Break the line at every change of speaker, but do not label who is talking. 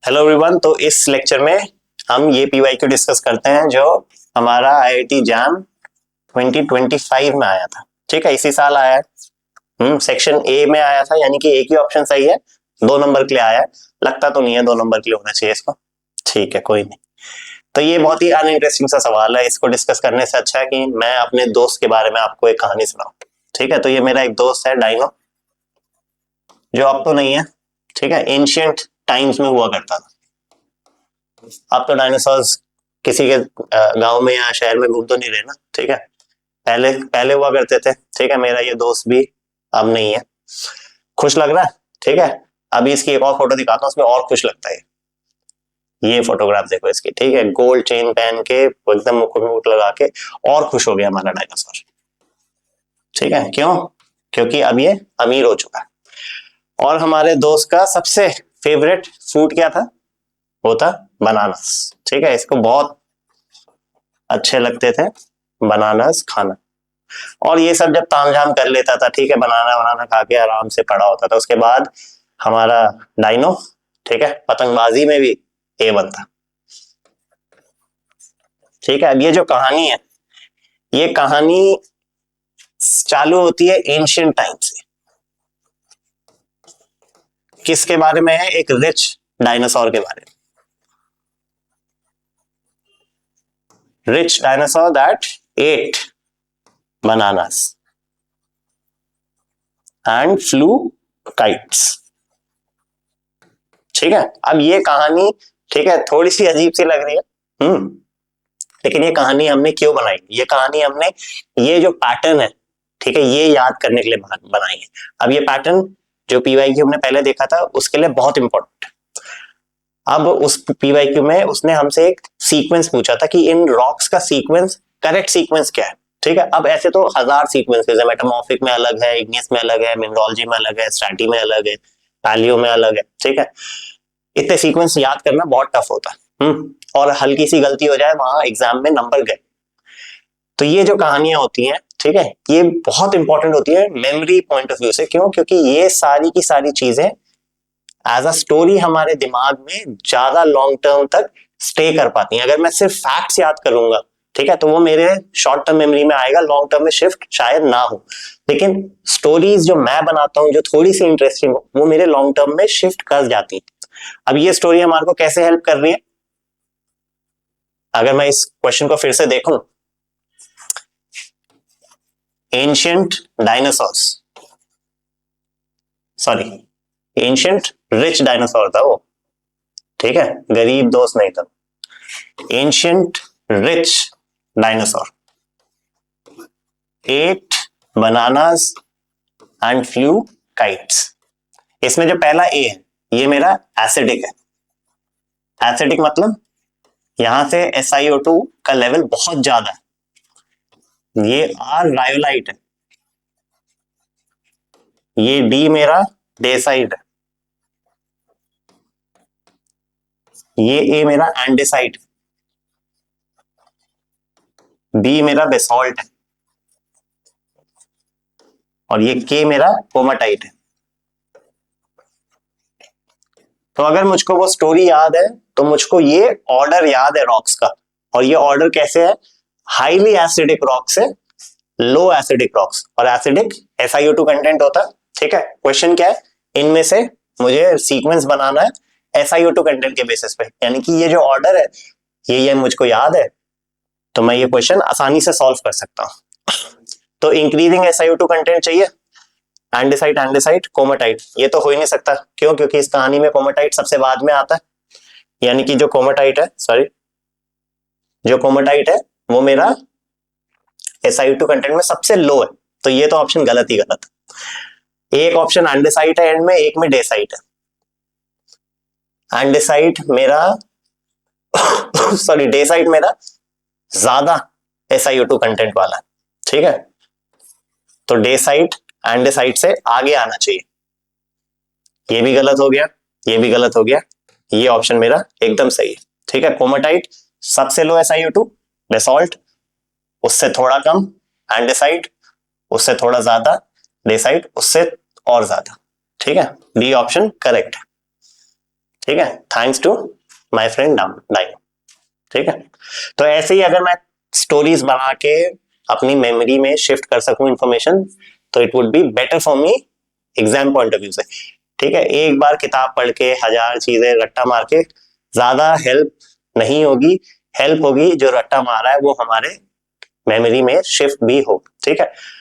Hello everyone. तो इस lecture में हम ये पीवाईक्यू डिस्कस करते हैं जो हमारा आईआईटी जैम 2025 में आया था। ठीक है, इसी साल आया है। सेक्शन ए में आया था, यानी कि एक ही ऑप्शन सही है, 2 नंबर के लिए आया है। लगता तो नहीं है 2 नंबर के लिए होना चाहिए इसको। ठीक है, कोई नहीं। तो ये बहुत ही अनइंटरेस्टिंग सा सवाल है, इसको डिस्कस करने से अच्छा है कि मैं अपने दोस्त के बारे में आपको एक कहानी सुनाऊं। ठीक है, तो ये मेरा एक दोस्त है डायनो, जो अब तो नहीं है। ठीक है, एंशियंट टाइम्स में हुआ करता था। अब तो डायनासोर्स किसी के गांव में या शहर में घूम तो नहीं रहे ना। ठीक है, पहले पहले हुआ करते थे। ठीक है, मेरा ये दोस्त भी अब नहीं है। खुश लग रहा है? ठीक है, अभी इसकी एक और फोटो दिखाता हूँ, उसमें और खुश लगता है। ये फोटोग्राफ देखो इसकी। ठीक है, गोल्ड चेन पहन के एकदम मुकुट मुकुट लगा के और खुश हो गया हमारा डायनासोर। ठीक है, क्यों? क्योंकि अब ये अमीर हो चुका है। और हमारे दोस्त का सबसे फेवरेट फ्रूट क्या था? वो था बनानास। ठीक है, इसको बहुत अच्छे लगते थे बनानास खाना। और ये सब जब तामझाम कर लेता था, ठीक है, बनाना बनाना खा के आराम से पड़ा होता था। उसके बाद हमारा डायनो, ठीक है, पतंगबाजी में भी ए बनता। ठीक है, अब ये जो कहानी है, ये कहानी चालू होती है एंशिएंट टाइम से। किसके बारे में है? एक रिच डायनासोर के बारे में। Rich dinosaur that at bananas and flew kites। ठीक है, अब ये कहानी, ठीक है, थोड़ी सी अजीब सी लग रही है, लेकिन ये कहानी हमने क्यों बनाई? ये कहानी हमने, ये जो पैटर्न है, ठीक है, ये याद करने के लिए बनाई है। अब ये पैटर्न जो पीवाईक्यू हमने पहले देखा था उसके लिए बहुत इंपॉर्टेंट है। अब उस पीवाईक्यू में उसने हमसे एक सीक्वेंस पूछा था कि इन रॉक्स का सीक्वेंस, करेक्ट सीक्वेंस क्या है। ठीक है, अब ऐसे तो 1000 सीक्वेंसेस है, मेटामॉर्फिक में अलग है, इग्नियस में अलग है, मिनरोलॉजी में अलग है, स्ट्रैटी में अलग है, पैलियो में अलग है। ठीक है, इतने सीक्वेंस याद करना बहुत टफ होता है। और हल्की सी गलती हो जाए वहां एग्जाम में नंबर गए। तो ये जो कहानियां होती हैं, ठीक है, ये बहुत इंपॉर्टेंट होती है मेमोरी पॉइंट ऑफ व्यू से। क्यों? क्योंकि ये सारी की सारी चीजें एज अ स्टोरी हमारे दिमाग में ज्यादा लॉन्ग टर्म तक स्टे कर पाती हैं। अगर मैं सिर्फ फैक्ट्स याद करूंगा, ठीक है, तो वो मेरे शॉर्ट टर्म मेमोरी में आएगा, लॉन्ग टर्म में शिफ्ट शायद ना हो। लेकिन स्टोरीज जो मैं बनाता हूँ जो थोड़ी सी इंटरेस्टिंग हो, वो मेरे लॉन्ग टर्म में शिफ्ट कर जाती है। अब ये स्टोरी हमारे को कैसे हेल्प कर रही है? अगर मैं इस क्वेश्चन को फिर से देखूं, ancient dinosaurs, sorry, ancient rich dinosaur था वो। ठीक है, गरीब दोस्त नहीं था। Ancient rich dinosaur ate bananas and flew kites. इसमें जो पहला ए है, ये मेरा एसिडिक है। एसिडिक मतलब यहां से SiO2 का लेवल बहुत ज्यादा है। ये आर रायोलाइट है। ये डी मेरा डेसाइट है। ये ए मेरा एंडेसाइट है। बी मेरा बेसॉल्ट है। और ये के मेरा कोमाटाइट है। तो अगर मुझको वो स्टोरी याद है तो मुझको ये ऑर्डर याद है रॉक्स का। और ये ऑर्डर कैसे है? हाईली एसिडिक रॉक से लो एसिडिक रॉक्स। और एसिडिक SiO2 कंटेंट होता है। ठीक है, क्वेश्चन क्या है? इनमें से मुझे सीक्वेंस बनाना है SiO2 कंटेंट के बेसिस पे, यानी कि ये जो ऑर्डर है ये मुझको याद है, तो मैं ये क्वेश्चन आसानी से सॉल्व कर सकता हूं। तो इंक्रीजिंग SiO2 कंटेंट चाहिए, एंडेसाइट एंडेसाइट कोमाटाइट, ये तो हो ही नहीं सकता। क्यों? क्योंकि इस कहानी में कोमाटाइट सबसे बाद में आता है। यानी कि जो कोमाटाइट है, सॉरी, जो कोमाटाइट है वो मेरा SiO2 कंटेंट में सबसे लो है। तो ये तो ऑप्शन गलत ही गलत है। एक ऑप्शन एंडेसाइट है एंड में, एक में डेसाइट है। एंडेसाइट मेरा सॉरी, डेसाइट मेरा ज्यादा SiO2 कंटेंट वाला है। ठीक है, तो डेसाइट एंडेसाइट से आगे आना चाहिए। ये भी गलत हो गया, ये भी गलत हो गया, ये ऑप्शन मेरा एकदम सही है। ठीक है, कोमाटाइट सबसे लो SiO2, बेसॉल्ट उससे थोड़ा कम, एंडेसाइट उससे थोड़ा ज्यादा, डेसाइट उससे और ज्यादा। ठीक है, डी ऑप्शन करेक्ट है। ठीक है, थैंक्स टू माय फ्रेंड डाइन। ठीक है, तो ऐसे ही अगर मैं स्टोरीज बना के अपनी मेमोरी में शिफ्ट कर सकूं इंफॉर्मेशन, तो it would be better for me exam point of view से। ठीक है, एक बार किताब पढ़ के 1000 चीजें रट्टा मार के ज्यादा हेल्प नहीं होगी। हेल्प होगी जो रट्टा मारा है वो हमारे मेमोरी में शिफ्ट भी हो। ठीक है,